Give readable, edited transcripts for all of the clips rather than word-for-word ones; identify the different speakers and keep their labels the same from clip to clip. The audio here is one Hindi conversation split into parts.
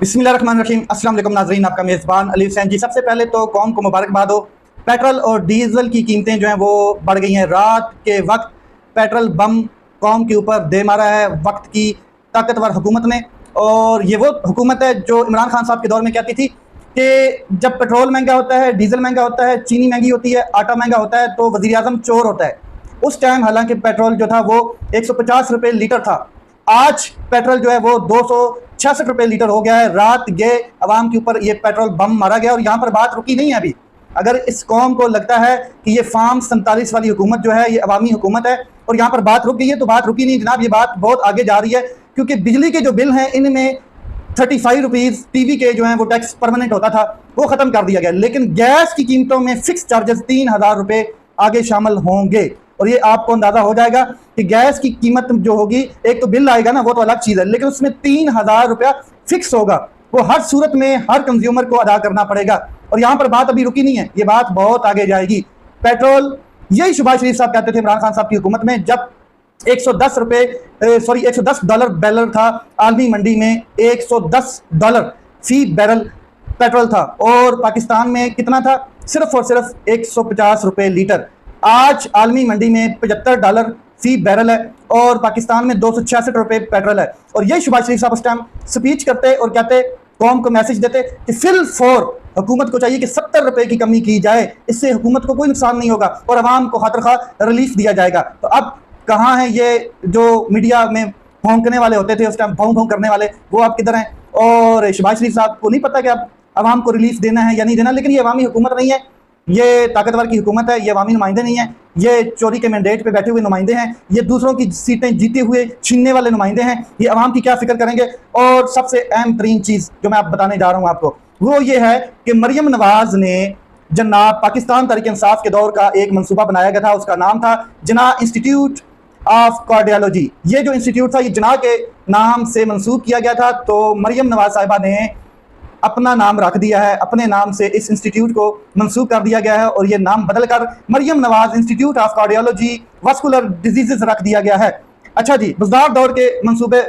Speaker 1: बिस्मिल्लाहिर्रहमानिर्रहीम। अस्सलाम वालेकुम नाज़रीन, आपका मेज़बान अली हुसैन जी। सबसे पहले तो कौम को मुबारकबाद हो। पेट्रोल और डीज़ल की कीमतें जो हैं वो बढ़ गई हैं। रात के वक्त पेट्रोल बम कौम के ऊपर दे मारा है वक्त की ताकतवर हुकूमत ने। और ये वो हुकूमत है जो इमरान खान साहब के दौर में कहती थी कि जब पेट्रोल महंगा होता है, डीज़ल महंगा होता है, चीनी महंगी होती है, आटा महंगा होता है तो वज़ीर आज़म चोर होता है। उस टाइम हालांकि पेट्रोल जो था वो 150 रुपये लीटर था। आज पेट्रोल जो है वो 266 रुपये लीटर हो गया है। रात गए अवाम के ऊपर ये पेट्रोल बम मारा गया और यहाँ पर बात रुकी नहीं है अभी। अगर इस कौम को लगता है कि ये फार्म 47 वाली हुकूमत जो है ये अवामी हुकूमत है और यहाँ पर बात रुक गई है, तो बात रुकी नहीं जनाब। ये बात बहुत आगे जा रही है क्योंकि बिजली के जो बिल हैं इनमें 35 रुपीज़ टीवी के जो हैं वो टैक्स परमानेंट होता था, वो ख़त्म कर दिया गया। लेकिन गैस की कीमतों में फिक्स चार्जेस 3000 रुपये आगे शामिल होंगे और ये आपको अंदाज़ा हो जाएगा कि गैस की कीमत जो होगी, एक तो बिल आएगा ना वो तो अलग चीज़ है, लेकिन उसमें 3000 रुपया फिक्स होगा। वो हर सूरत में हर कंज्यूमर को अदा करना पड़ेगा और यहाँ पर बात अभी रुकी नहीं है, ये बात बहुत आगे जाएगी। पेट्रोल, यही शहबाज शरीफ साहब कहते थे इमरान खान साहब की हुकूमत में, जब 110 डॉलर बैरल था आलमी मंडी में, 110 डॉलर फी बैरल पेट्रोल था और पाकिस्तान में कितना था, सिर्फ और सिर्फ 150 रुपये लीटर। आज आलमी मंडी में 75 डॉलर फी बैरल है और पाकिस्तान में 266 रुपये पेट्रोल है। और यही शहबाज शरीफ साहब उस टाइम स्पीच करते और कहते, कौम को मैसेज देते कि फिल फॉर हुकूमत को चाहिए कि 70 रुपये की कमी की जाए, इससे हुकूमत को कोई नुकसान नहीं होगा और आवाम को खातिर खा रिलीफ दिया जाएगा। तो अब कहाँ हैं ये जो मीडिया में भौंकने वाले होते थे उस टाइम, भौं भौं करने वाले, वो आप किधर हैं? और शहबाज शरीफ साहब को नहीं पता कि अब आवाम को रिलीफ देना है या नहीं देना। लेकिन ये अवामी हुकूमत नहीं है, ये ताकतवर की हुकूमत है, ये अवामी नुमाइंदे नहीं हैं, ये चोरी के मैंडेट पे बैठे हुए नुमाइंदे हैं, ये दूसरों की सीटें जीते हुए छीनने वाले नुमाइंदे हैं। ये अवाम की क्या फिक्र करेंगे? और सबसे अहम तरीन चीज़ जो मैं आप बताने जा रहा हूँ आपको, वो ये है कि मरियम नवाज ने जनाब पाकिस्तान तहरीक इंसाफ के दौर का एक मनसूबा बनाया गया था, उसका नाम था जना इंस्टीट्यूट ऑफ कार्डियोलॉजी। ये जो इंस्टीट्यूट था ये जना के नाम से मंसूब किया गया था। तो मरियम नवाज साहिबा ने अपना नाम रख दिया है, अपने नाम से इस इंस्टीट्यूट को मंसूब कर दिया गया है और ये नाम बदलकर Maryam Nawaz Institute of Cardiology Vascular Diseases रख दिया गया है। अच्छा जी, बुज़दार दौर के मंसूबे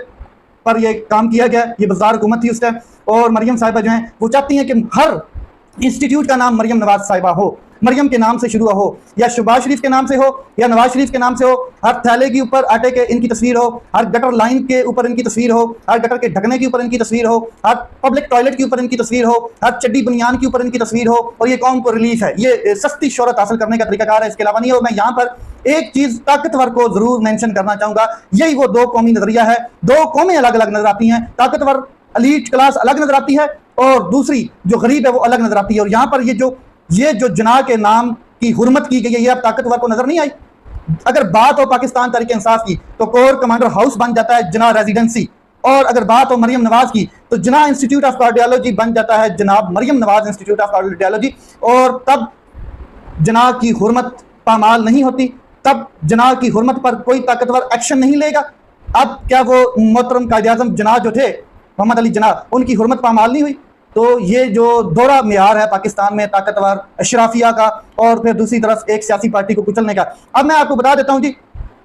Speaker 1: पर यह काम किया गया, ये बुज़दार हुकूमत थी उस टाइम और मरियम साहिबा जो हैं वो चाहती हैं कि हर इंस्टीट्यूट का नाम मरियम नवाज साहिबा हो, मरियम के नाम से शुरू हो, या शहबाज शरीफ के नाम से हो या नवाज शरीफ के नाम से हो। हर थैले के ऊपर आटे के इनकी तस्वीर हो, हर गटर लाइन के ऊपर इनकी तस्वीर हो, हर गटर के ढकने के ऊपर इनकी तस्वीर हो, हर पब्लिक टॉयलेट के ऊपर इनकी तस्वीर हो, हर चड्डी बनियान के ऊपर इनकी तस्वीर हो। और ये कौम को रिलीफ है, ये सस्ती शोहरत हासिल करने का तरीकाकार है, इसके अलावा नहीं है। और मैं यहाँ पर एक चीज़ ताकतवर को जरूर मेंशन करना चाहूँगा, यही वो दो कौमी नजरिया है। दो कौमें अलग अलग नजर आती हैं, ताकतवर एलीट क्लास अलग नजर आती है और दूसरी जो गरीब है वो अलग नजर आती है। और यहाँ पर ये जो जना के नाम की हुर्मत की गई है, ये अब ताकतवर को नजर नहीं आई। अगर बात हो पाकिस्तान तहरीक इंसाफ की तो कोर कमांडर हाउस बन जाता है जना रेजिडेंसी, और अगर बात हो मरियम नवाज की तो जना इंस्टीट्यूट ऑफ कार्डियोलॉजी बन जाता है जनाब Maryam Nawaz Institute of Cardiology. और तब जना की हुर्मत पामाल नहीं होती, तब जना की हुर्मत पर कोई ताकतवर एक्शन नहीं लेगा। अब क्या वो मोहतरम कायद-ए-आज़म जना जो थे मोहम्मद अली जना, उनकी हुर्मत पामाल नहीं हुई? तो ये जो दोहरा मेयार है पाकिस्तान में ताकतवर अशराफिया का और फिर दूसरी तरफ एक सियासी पार्टी को कुचलने का। अब मैं आपको बता देता हूँ जी,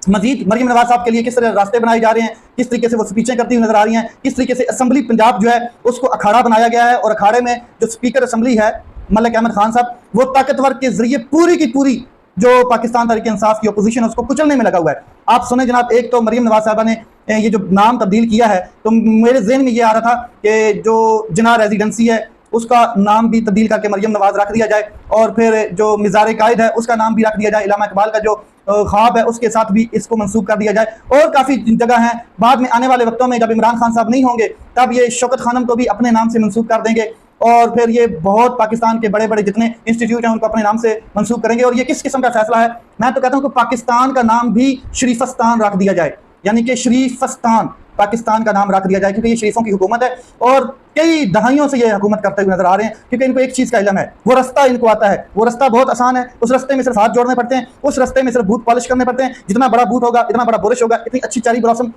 Speaker 1: मजीद मरियम नवाज साहब के लिए किस तरह रास्ते बनाए जा रहे हैं, किस तरीके से वो स्पीचें करती हुई नजर आ रही हैं, किस तरीके से असम्बली पंजाब जो है उसको अखाड़ा बनाया गया है और अखाड़े में जो स्पीकर असम्बली है मलिक अहमद खान साहब, वो ताकतवर के जरिए पूरी की पूरी जो पाकिस्तान तहरीक इंसाफ की अपोजिशन है उसको कुचलने में लगा हुआ है। आप सुने जनाब, एक तो मरियम नवाज साहबा ने ये जो नाम तब्दील किया है, तो मेरे जहन में ये आ रहा था कि जो जना रेजिडेंसी है उसका नाम भी तब्दील करके मरियम नवाज रख दिया जाए और फिर जो मिज़ार कायद है उसका नाम भी रख दिया जाए, इलामा इकबाल का जो ख्वाब है उसके साथ भी इसको मंसूब कर दिया जाए। और काफ़ी जगह हैं, बाद में आने वाले वक्तों में जब इमरान खान साहब नहीं होंगे तब ये शौकत खानम को भी अपने नाम से मंसूब कर देंगे और फिर ये बहुत पाकिस्तान के बड़े बड़े जितने इंस्टीट्यूट हैं उनको अपने नाम से मंसूब करेंगे। और ये किस किस्म का फैसला है? मैं तो कहता हूँ कि पाकिस्तान का नाम भी शरीफस्तान रख दिया जाए, यानी कि शरीफस्तान पाकिस्तान का नाम रख दिया जाए, क्योंकि ये शरीफों की हुकूमत है और कई दहाइयों से ये हुकूमत करते हुए नजर आ रहे हैं। क्योंकि इनको एक चीज़ का इल्म है, वो रास्ता इनको आता है, वो रास्ता बहुत आसान है, उस रास्ते में सिर्फ हाथ जोड़ने पड़ते हैं, उस रास्ते में सिर्फ बूथ पॉलिश करने पड़ते हैं। जितना बड़ा बूथ होगा, इतना बड़ा बुरश होगा, इतनी अच्छी चारी ब्लॉसम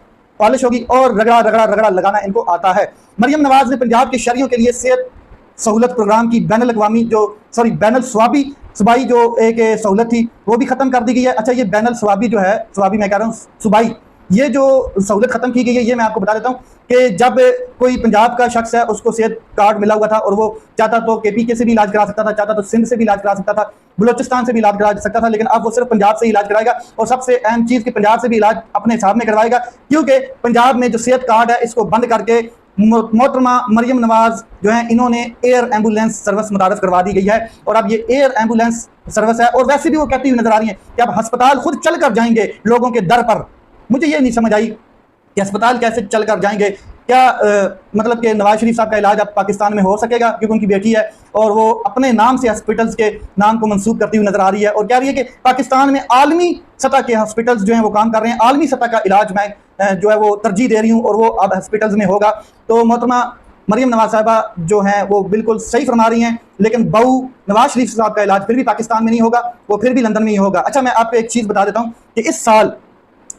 Speaker 1: पॉलिश होगी और रगड़ा रगड़ा रगड़ा लगाना इनको आता है। मरियम नवाज ने पंजाब के शहरियों के लिए सेहत सहूलत प्रोग्राम की बैनल सूबाई जो एक सहूलत थी वो भी ख़त्म कर दी गई है। अच्छा, ये बैनल स्वाबी जो है, स्वाबी मैं कह रहा हूँ सूबाई, ये जो सहूलत ख़त्म की गई है ये मैं आपको बता देता हूँ कि जब कोई पंजाब का शख्स है उसको सेहत कार्ड मिला हुआ था और वो चाहता तो KPK से भी इलाज करा सकता था, चाहता तो सिंध से भी इलाज करा सकता था, बलोचिस्तान से भी इलाज करा सकता था, लेकिन अब वो सिर्फ पंजाब से इलाज कराएगा। और सबसे अहम चीज़ कि पंजाब से भी इलाज अपने हिसाब में करवाएगा, क्योंकि पंजाब में जो सेहत कार्ड है इसको बंद करके मोहतरमा मरियम नवाज जो है इन्होंने एयर एम्बुलेंस सर्विस मुतारफ करवा दी गई है। और अब ये एयर एम्बुलेंस सर्विस है, और वैसे भी वो कहती हुई नजर आ रही है कि अब अस्पताल खुद चल कर जाएंगे लोगों के दर पर। मुझे ये नहीं समझ आई कि अस्पताल कैसे चल कर जाएंगे। क्या मतलब कि नवाज शरीफ साहब का इलाज अब पाकिस्तान में हो सकेगा, क्योंकि उनकी बेटी है और वो अपने नाम से हॉस्पिटल्स के नाम को मंसूब करती हुई नजर आ रही है और कह रही है कि पाकिस्तान में आलमी सतह के हॉस्पिटल्स जो हैं वो काम कर रहे हैं, आलमी सतह का इलाज मैं जो है वो तरजीह दे रही हूँ और वो अब हॉस्पिटल्स में होगा। तो मोहतरमा मरियम नवाज साहिबा जो हैं वो बिल्कुल सही फरमा रही हैं, लेकिन बहू नवाज शरीफ साहब का इलाज फिर भी पाकिस्तान में नहीं होगा, वो फिर भी लंदन में ही होगा। अच्छा, मैं आपको एक चीज़ बता देता हूँ कि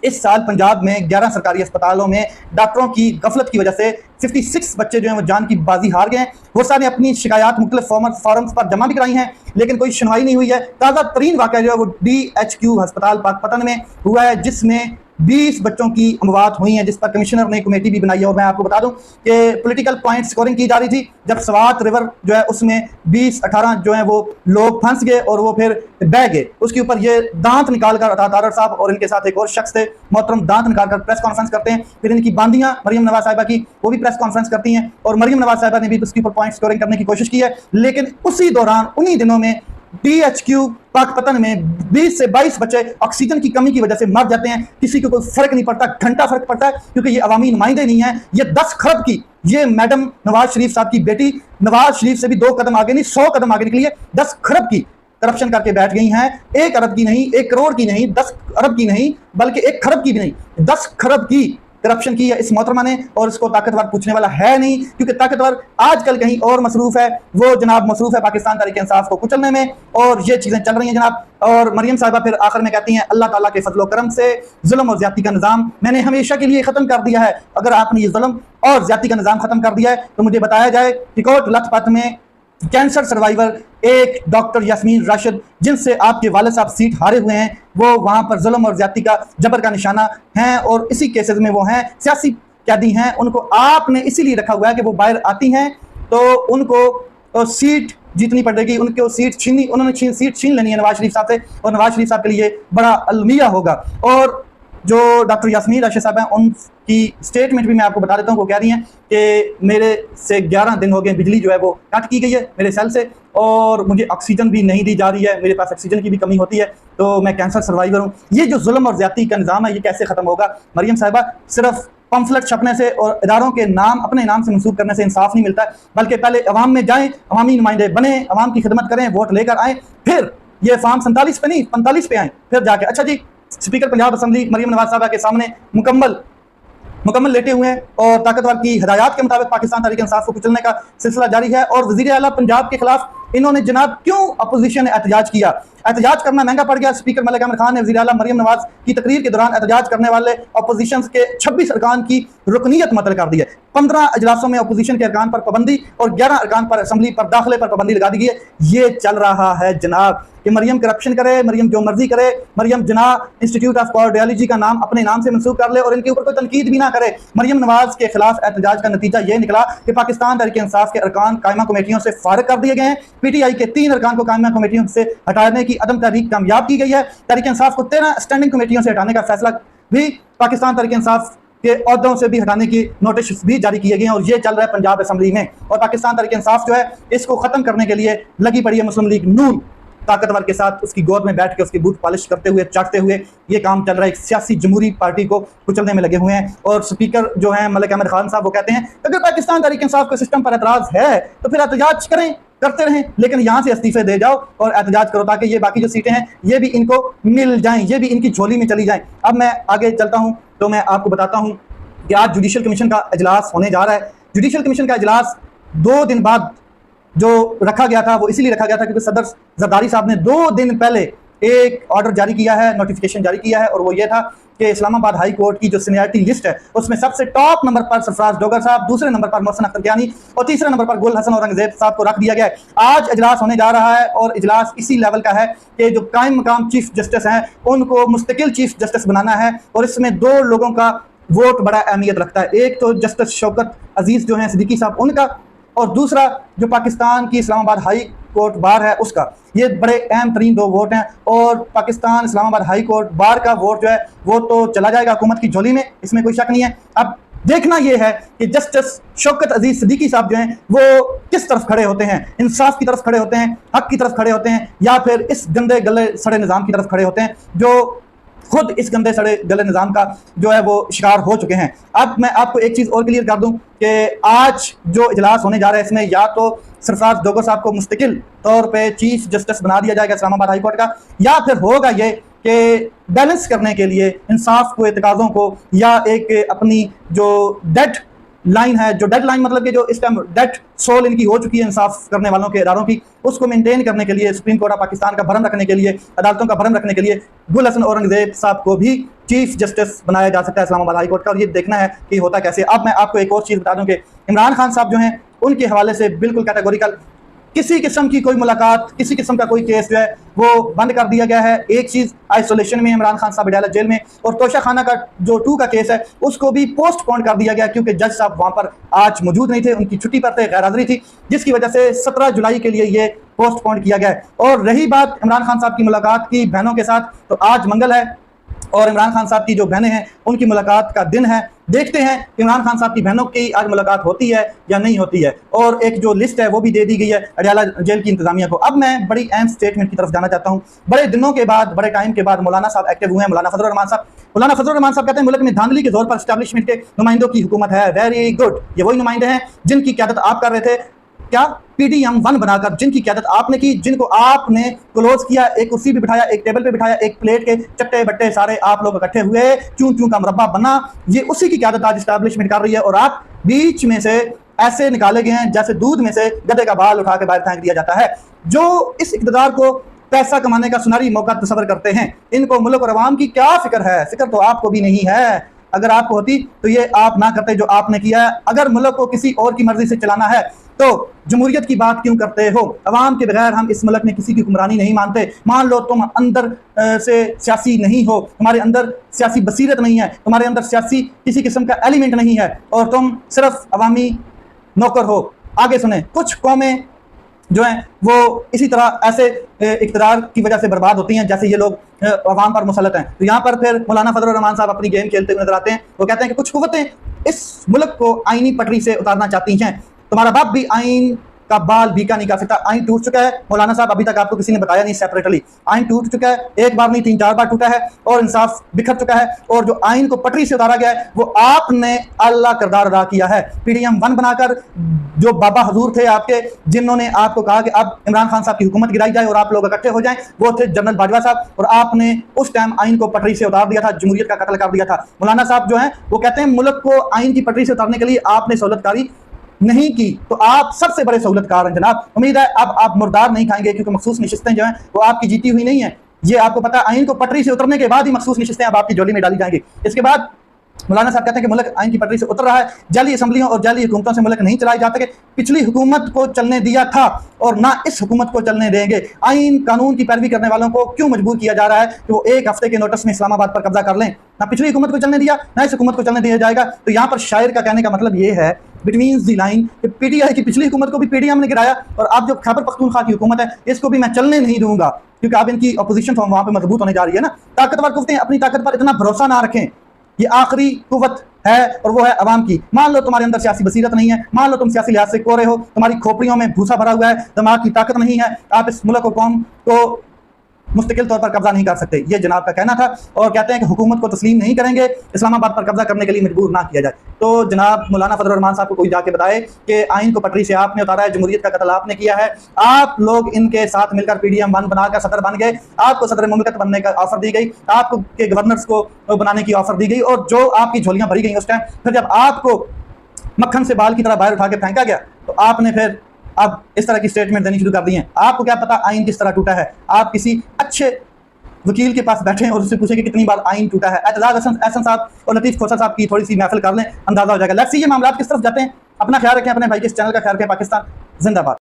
Speaker 1: इस साल पंजाब में 11 सरकारी अस्पतालों में डॉक्टरों की गफलत की वजह से 56 बच्चे जो हैं वो जान की बाजी हार गए हैं। गुस्सा ने अपनी शिकायत मुख्तलिफ फॉर्म्स पर जमा भी कराई हैं, लेकिन कोई सुनवाई नहीं हुई है। ताज़ा तरीन वाक़या जो है वो DHQ अस्पताल पाकपतन में हुआ है, जिसमें 20 बच्चों की अमवात हुई हैं, जिस पर कमिश्नर ने कमेटी भी बनाई है। और मैं आपको बता दूं कि पॉलिटिकल पॉइंट स्कोरिंग की जा रही थी, जब स्वात रिवर जो है उसमें 20-18 जो है वो लोग फंस गए और वो फिर बह गए। उसके ऊपर ये दांत निकाल कर तारड़ साहब और इनके साथ एक और शख्स थे मोहतरम दांत निकाल कर प्रेस कॉन्फ्रेंस करते हैं। फिर इनकी बांदियां मरियम नवाज साहिबा की वो भी प्रेस कॉन्फ्रेंस करती हैं और मरियम नवाज साहिबा ने भी उसके ऊपर पॉइंट स्कोरिंग करने की कोशिश की है। लेकिन उसी दौरान उन्हीं दिनों में DHQ पाकपतन में 20 से 22 बच्चे ऑक्सीजन की कमी की वजह से मर जाते हैं। किसी को कोई फर्क नहीं पड़ता, घंटा फर्क पड़ता है, क्योंकि ये अवामी नुमाइंदे नहीं है। ये 10 खरब की ये मैडम नवाज शरीफ साहब की बेटी नवाज शरीफ से भी 2 कदम आगे नहीं 100 कदम आगे निकली है। 10 खरब की करप्शन करके बैठ गई हैं। 1 अरब की नहीं, 1 करोड़ की नहीं, 10 अरब की नहीं, बल्कि 1 खरब की भी नहीं, 10 खरब की करप्शन की है इस मोहतरमा ने। और इसको ताकतवर पूछने वाला है नहीं, क्योंकि ताकतवर आजकल कहीं और मसरूफ है। वो जनाब मसरूफ है पाकिस्तान तहरीक इंसाफ को कुचलने में, और ये चीज़ें चल रही हैं जनाब। और मरियम साहिबा फिर आखिर में कहती हैं अल्लाह ताला के फजलो करम से जुल्म और ज्यादती का निज़ाम मैंने हमेशा के लिए ख़त्म कर दिया है। अगर आपने ये जुल्म और ज्यादती का निज़ाम ख़त्म कर दिया है तो मुझे बताया जाए कि कोट लखपत में कैंसर सर्वाइवर एक डॉक्टर यास्मीन राशिद, जिनसे आपके वालिद साहब सीट हारे हुए हैं, वो वहाँ पर जुल्म और ज्यादती का जबर का निशाना हैं और इसी केसेस में वो हैं सियासी कैदी हैं। उनको आपने इसीलिए रखा हुआ है कि वो बाहर आती हैं तो उनको सीट जीतनी पड़ेगी, उनको उन्होंने सीट छीन लेनी है नवाज शरीफ साहब से, और नवाज शरीफ साहब के लिए बड़ा अलमिया होगा। और जो डॉक्टर यास्मीन राशिद साहब हैं उनकी स्टेटमेंट भी मैं आपको बता देता हूँ। वो कह रही हैं कि मेरे से 11 दिन हो गए बिजली जो है वो कट की गई है मेरे सेल से, और मुझे ऑक्सीजन भी नहीं दी जा रही है, मेरे पास ऑक्सीजन की भी कमी होती है, तो मैं कैंसर सर्वाइवर हूँ। ये जो जुल्म और ज्यादती का निज़ाम है ये कैसे ख़त्म होगा? मरियम साहिबा, सिर्फ पम्फलेट छपने से और इदारों के नाम अपने नाम से मंसूब करने से इंसाफ नहीं मिलता है, बल्कि पहले अवाम में जाएँ, अवामी नुमाइंदे बने, अवाम की खिदमत करें, वोट लेकर आएँ, फिर ये फॉर्म 47 पे नहीं 45 पे आएँ, फिर जाके अच्छा जी स्पीकर पंजाब असम्बली मरियम नवाज साहबा के सामने मुकम्मल लेटे हुए हैं और ताकतवर की हिदायत के मुताबिक पाकिस्तान तहरीक इंसाफ को कुचलने का सिलसिला जारी है। और वज़ीर आला पंजाब के खिलाफ इन्होंने जनाब क्यों अपोजिशन ने एहतजाज किया? एहतजाज करना महंगा पड़ गया। स्पीकर मलिक अहमद खान ने वज़ीर आला मरियम नवाज की तकरीर के दौरान एहतजाज करने वाले अपोजिशन के 26 अरकान की रुकनीत मुअत्तल कर दी है। 15 अजलासों में अपोजिशन के अरकान पर पाबंदी और 11 अरकान पर असम्बली पर दाखिले पर पाबंदी लगा दी गई है। ये चल रहा है जनाब कि मरियम करप्शन करे, मरियम जो मर्जी करे, मरियम जिन्ना इंस्टीट्यूट ऑफ कार्डियोलॉजी का नाम अपने नाम से मंसूब कर ले और इनके ऊपर कोई तनकीद भी ना करे। मरियम नवाज के खिलाफ एहतजाज का नतीजा ये निकला कि पाकिस्तान तहरीक इंसाफ के अरकान कायमा कमेटियों से फारिग कर दिए गए हैं। PTI के 3 अरकान को कायमा कमेटियों से हटाने की अदम तहरीक कामयाब की गई है। तहरीक इंसाफ को 13 स्टैंडिंग कमेटियों से हटाने का फैसला भी पाकिस्तान तहरीक इंसाफ के अहदों से भी हटाने की नोटिस भी जारी किए गए हैं और ये चल रहा है पंजाब असम्बली में। और पाकिस्तान तहरीक इंसाफ जो है इसको ख़त्म करने के लिए लगी पड़ी है मुस्लिम लीग नून ताकतवर के साथ उसकी गोद में बैठ के उसकी बूथ पॉलिश करते हुए चाटते हुए ये काम चल रहा है। एक सियासी जमहूरी पार्टी को कुचलने में लगे हुए हैं। और स्पीकर जो हैं मलिक अहमद खान साहब वो कहते हैं अगर पाकिस्तान तहरीक इंसाफ के सिस्टम पर एतराज़ है तो फिर एहतजाज करें, करते रहें, लेकिन यहाँ से इस्तीफे दे जाओ और एहतजाज करो ताकि ये बाकी जो सीटें हैं ये भी इनको मिल जाएं, ये भी इनकी झोली में चली जाएं। अब मैं आगे चलता हूँ तो मैं आपको बताता हूँ कि आज जुडिशल कमीशन का इजलास होने जा रहा है। जुडिशल कमीशन का इजलास 2 दिन बाद जो रखा गया था वो इसीलिए रखा गया था क्योंकि सदर जरदारी साहब ने 2 दिन पहले एक ऑर्डर जारी किया है, नोटिफिकेशन जारी किया है, और वो ये था कि इस्लामाबाद हाई कोर्ट की जो सीनियरिटी लिस्ट है उसमें सबसे टॉप नंबर पर सरफराज डोगर साहब, दूसरे नंबर पर मोहसिन अख्तर कियानी और तीसरे नंबर पर गुल हसन औरंगजेब साहब को रख दिया गया है। आज इजलास होने जा रहा है और इजलास इसी लेवल का है कि जो कायम मकाम चीफ जस्टिस हैं उनको मुस्तकिल चीफ जस्टिस बनाना है और इसमें 2 लोगों का वोट बड़ा अहमियत रखता है। एक तो जस्टिस शौकत अजीज़ जो हैं सिद्दीकी साहब उनका, और दूसरा जो पाकिस्तान की इस्लामाबाद हाई कोर्ट बार है उसका। ये बड़े अहम तरीन 2 वोट हैं, और Pakistan Islamabad high court bar का वोट जो है वो तो चला जाएगा हुकूमत की झोली में, इसमें कोई शक नहीं है। अब देखना यह है कि जस्टिस शौकत अजीज सिद्दीकी साहब जो हैं वो किस तरफ खड़े होते हैं, इंसाफ की तरफ खड़े होते हैं, हक की तरफ खड़े होते हैं, या फिर इस गंदे गले सड़े निज़ाम की तरफ खड़े होते हैं जो खुद इस गंदे सड़े गले निज़ाम का जो है वो शिकार हो चुके हैं। अब मैं आपको एक चीज़ और क्लियर कर दूं कि आज जो इजलास होने जा रहा है इसमें या तो सरफराज डोगर साहब को मुस्तकिल तौर पे चीफ जस्टिस बना दिया जाएगा इस्लामाबाद हाई कोर्ट का, या फिर होगा ये कि बैलेंस करने के लिए इंसाफ को, एतकाज़ों को, या एक अपनी जो डेड लाइन है, जो डेड लाइन मतलब कि जो इस टाइम डेड सोल इनकी हो चुकी है इंसाफ करने वालों के इदारों की, उसको मेंटेन करने के लिए, सुप्रीम कोर्ट ऑफ पाकिस्तान का भरम रखने के लिए, अदालतों का भरम रखने के लिए गुल हसन औरंगजेब साहब को भी चीफ जस्टिस बनाया जा सकता है इस्लामाबाद हाई कोर्ट का। और ये देखना है कि होता कैसे। अब मैं आपको एक और चीज़ बता दूं कि इमरान खान साहब जो हैं उनके हवाले से बिल्कुल कैटेगोरिकल किसी किस्म की कोई मुलाकात, किसी किस्म का कोई केस जो है वो बंद कर दिया गया है। एक चीज़, आइसोलेशन में इमरान खान साहब अदालत जेल में, और तोशा खाना का जो 2 का केस है उसको भी पोस्टपोन कर दिया गया क्योंकि जज साहब वहाँ पर आज मौजूद नहीं थे, उनकी छुट्टी पर थे, गैर हाजिरी थी, जिसकी वजह से 17 जुलाई के लिए ये पोस्टपोन किया गया है। और रही बात इमरान खान साहब की मुलाकात की बहनों के साथ, तो आज मंगल है और इमरान खान साहब की जो बहनें हैं उनकी मुलाकात का दिन है। देखते हैं कि इमरान खान साहब की बहनों की आज मुलाकात होती है या नहीं होती है। और एक जो लिस्ट है वो भी दे दी गई है अडयाला जेल की इंतजामिया को। अब मैं बड़ी अहम स्टेटमेंट की तरफ जाना चाहता हूँ। बड़े दिनों के बाद, बड़े टाइम के बाद मौलाना साहब एक्टिव हुए हैं, मौलाना फजलुर रहमान साहब। मौलाना फजलुर रहमान साहब कहते हैं मुल्क में धांधली के जोर पर एस्टैब्लिशमेंट के नुमाइंदों की हुकूमत है। वेरी गुड, ये वही नुमाइंदे हैं जिनकी क़यादत आप कर रहे थे, क्या PDM 1 बनाकर, जिनकी क़यादत आपने की, जिनको आपने क्लोज किया, एक कुर्सी पे बिठाया, एक टेबल पे बिठाया, एक प्लेट के चट्टे बट्टे सारे आप लोग इकट्ठे हुए, चूं चूं का मुरब्बा बना। ये उसी की क़यादत आज एस्टैब्लिशमेंट कर रही है, और आप बीच में से ऐसे निकाले गए हैं जैसे दूध में से गधे का बाल उठा के बाहर फेंक दिया जाता है। जो इस इक़्तिदार को पैसा कमाने का सुनहरी मौका तस्वर करते हैं, इनको मुल्क और अवाम की क्या फिक्र है? फिक्र तो आपको भी नहीं है। अगर आपको होती तो ये आप ना करते जो आपने किया है। अगर मुल्क को किसी और की मर्जी से चलाना है तो जमहूरियत की बात क्यों करते हो? अवाम के बगैर हम इस मुल्क में किसी की हुक्मरानी नहीं मानते। मान लो तुम अंदर से सियासी नहीं हो, तुम्हारे अंदर सियासी बसीरत नहीं है, तुम्हारे अंदर सियासी किसी किस्म का एलिमेंट नहीं है, और तुम सिर्फ अवामी नौकर हो। आगे सुने, कुछ कौमें जो हैं वो इसी तरह ऐसे इक़्तिदार की वजह से बर्बाद होती हैं जैसे ये लोग अवाम पर मुसलत हैं। तो यहाँ पर फिर मौलाना फजलुर रहमान साहब अपनी गेम खेलते हुए नजर आते हैं। वो कहते हैं कि कुछ कुव्वतें इस मुल्क को आईनी पटरी से उतारना चाहती हैं। तुम्हारा बाप भी आइन का बाल बीका नहीं कर सकता। आइन टूट चुका है मौलाना साहब, अभी तक आपको किसी ने बताया नहीं सेपरेटली। आइन टूट चुका है, एक बार नहीं 3-4 बार टूटा है, और इंसाफ बिखर चुका है। और जो आइन को पटरी से उतारा गया है वो आपने अल्लाह किरदार अदा किया है। PDM 1 बनाकर जो बाबा हजूर थे आपके, जिन्होंने आपको कहा कि अब इमरान खान साहब की हुकूमत गिराई जाए और आप लोग इकट्ठे हो जाएं, वो थे जनरल बाजवा साहब, और आपने उस टाइम आइन को पटरी से उतार दिया था, जमहूरियत का कत्ल कर दिया था। मौलाना साहब जो हैं वो कहते हैं मुल्क को आइन की पटरी से उतारने के लिए आपने सहूलतकारी नहीं की, तो आप सबसे बड़े सहूलतकार हैं जनाब। उम्मीद है अब आप मुर्दार नहीं खाएंगे, क्योंकि मखसूस नशिस्तें जो हैं वो आपकी जीती हुई नहीं है। ये आपको पता है, आइन को पटरी से उतरने के बाद ही मखसूस नशिस्तें अब आपकी झोली में डाली जाएंगी। इसके बाद मौलाना साहब कहते हैं कि मुल्क आइन की पटरी से उतर रहा है। जाली असम्बलियों और जाली हुकूमतों से मुल्क नहीं चलाए जा सके। पिछली हुकूमत को चलने दिया था और ना इस हुकूमत को चलने देंगे। आइन कानून की पैरवी करने वालों को क्यों मजबूर किया जा रहा है कि वो 1 हफ्ते के नोटिस में इस्लामाबाद पर कब्जा कर लें? ना पिछली हुकूमत को चलने दिया, ना इस हुकूमत को चलने दिया जाएगा। तो यहाँ पर शायर का कहने का मतलब ये है, बिटवीन दी लाइन, कि PTI की पिछली हुकूमत को भी PDM ने गिराया, और अब जो खैबर पख्तूनख्वा की हुकूमत है इसको भी मैं चलने नहीं दूंगा, क्योंकि अब इनकी अपोजिशन तो वहाँ पर मजबूत होने जा रही है ना। ताकतवर कुव्वतें अपनी ताकत पर इतना भरोसा ना रखें। ये आखिरी कुव्वत है और वो है अवाम की। मान लो तुम्हारे अंदर सियासी बसीरत नहीं है, मान लो तुम सियासी लिहाज से कोरे हो, तुम्हारी खोपड़ियों में भूसा भरा हुआ है, दिमाग की ताकत नहीं है, आप इस मुल्क को, कौम को मुस्तकिल तौर पर कब्जा नहीं कर सकते। ये जनाब का कहना था, और कहते हैं कि हुकूमत को तस्लीम नहीं करेंगे, इस्लामाबाद पर कब्जा करने के लिए मजबूर ना किया जाए। तो जनाब मौलाना फजलुर रहमान साहब को कोई जाके बताए कि आइन को पटरी से आपने उतारा है, जमहूरियत का कत्ल आपने किया है, आप लोग इनके साथ मिलकर PDM 1 बनाकर सदर बन गए, आपको सदर मुमलकत बनने का ऑफर दी गई, आपको के गवर्नर्स को बनाने की ऑफर दी गई, और जो आपकी झोलियां भरी गई उस टाइम, फिर जब आपको मक्खन से बाल की तरह बाहर उठा के फेंका गया तो आपने फिर अब इस तरह की स्टेटमेंट देनी शुरू कर दी है। आपको क्या पता आइन किस तरह टूटा है? आप किसी अच्छे वकील के पास बैठे हैं और उससे पूछे कि कितनी बार आइन टूटा है। एतजाज हसन साहब और लतीफ़ खोसा साहब की थोड़ी सी महफिल कर लें, अंदाजा हो जाएगा। लेट्स सी ये मामला किस तरफ जाते हैं। अपना ख्याल रखें, अपने भाई के इस चैनल का ख्याल रखें। पाकिस्तान जिंदाबाद।